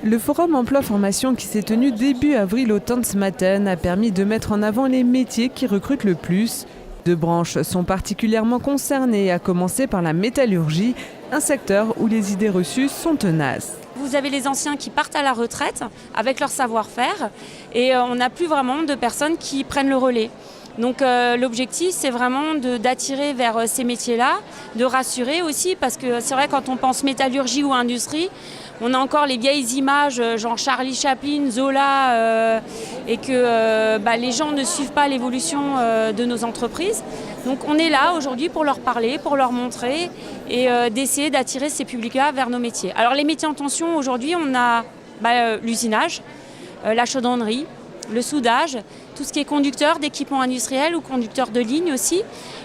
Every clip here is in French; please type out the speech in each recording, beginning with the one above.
Le forum emploi-formation qui s'est tenu début avril au Tanzmatten a permis de mettre en avant les métiers qui recrutent le plus. Deux branches sont particulièrement concernées, à commencer par la métallurgie, un secteur où les idées reçues sont tenaces. Vous avez les anciens qui partent à la retraite avec leur savoir-faire et on n'a plus vraiment de personnes qui prennent le relais. Donc l'objectif, c'est vraiment d'attirer vers ces métiers-là, de rassurer aussi, parce que c'est vrai, quand on pense métallurgie ou industrie, on a encore les vieilles images, genre Charlie Chaplin, Zola, et que les gens ne suivent pas l'évolution de nos entreprises. Donc on est là aujourd'hui pour leur parler, pour leur montrer et d'essayer d'attirer ces publics-là vers nos métiers. Alors les métiers en tension, aujourd'hui, on a l'usinage, la chaudronnerie, le soudage, tout ce qui est conducteur d'équipements industriels ou conducteur de ligne aussi.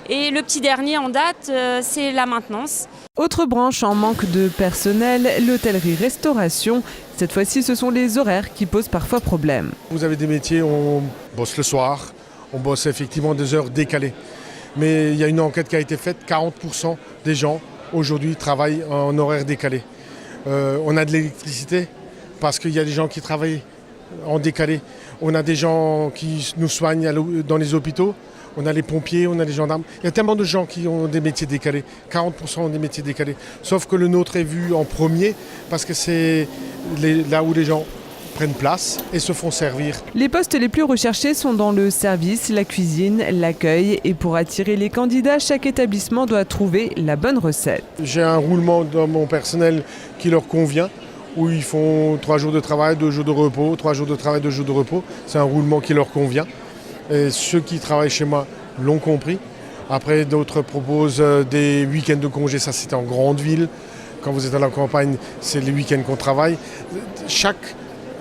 Et le petit dernier en date, c'est la maintenance. Autre branche en manque de personnel, l'hôtellerie-restauration. Cette fois-ci, ce sont les horaires qui posent parfois problème. Vous avez des métiers où on bosse le soir, on bosse effectivement des heures décalées. Mais il y a une enquête qui a été faite, 40% des gens aujourd'hui travaillent en horaire décalé. On a de l'électricité parce qu'il y a des gens qui travaillent en décalé. On a des gens qui nous soignent dans les hôpitaux. On a les pompiers, on a les gendarmes. Il y a tellement de gens qui ont des métiers décalés. 40% ont des métiers décalés. Sauf que le nôtre est vu en premier parce que c'est là où les gens prennent place et se font servir. Les postes les plus recherchés sont dans le service, la cuisine, l'accueil. Et pour attirer les candidats, chaque établissement doit trouver la bonne recette. J'ai un roulement dans mon personnel qui leur convient, où ils font 3 jours de travail, 2 jours de repos, 3 jours de travail, 2 jours de repos. C'est un roulement qui leur convient. Et ceux qui travaillent chez moi l'ont compris. Après, d'autres proposent des week-ends de congé. Ça, c'est en grande ville. Quand vous êtes à la campagne, c'est les week-ends qu'on travaille. Chaque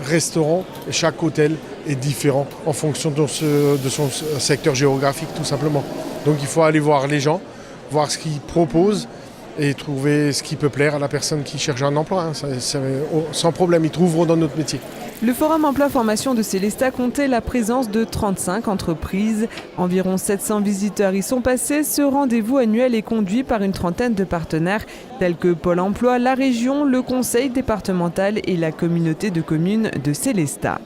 restaurant, chaque hôtel est différent en fonction de son secteur géographique, tout simplement. Donc, il faut aller voir les gens, voir ce qu'ils proposent et trouver ce qui peut plaire à la personne qui cherche un emploi. Sans problème, ils trouveront dans notre métier. Le forum emploi-formation de Sélestat comptait la présence de 35 entreprises. Environ 700 visiteurs y sont passés. Ce rendez-vous annuel est conduit par une trentaine de partenaires tels que Pôle emploi, la région, le conseil départemental et la communauté de communes de Sélestat.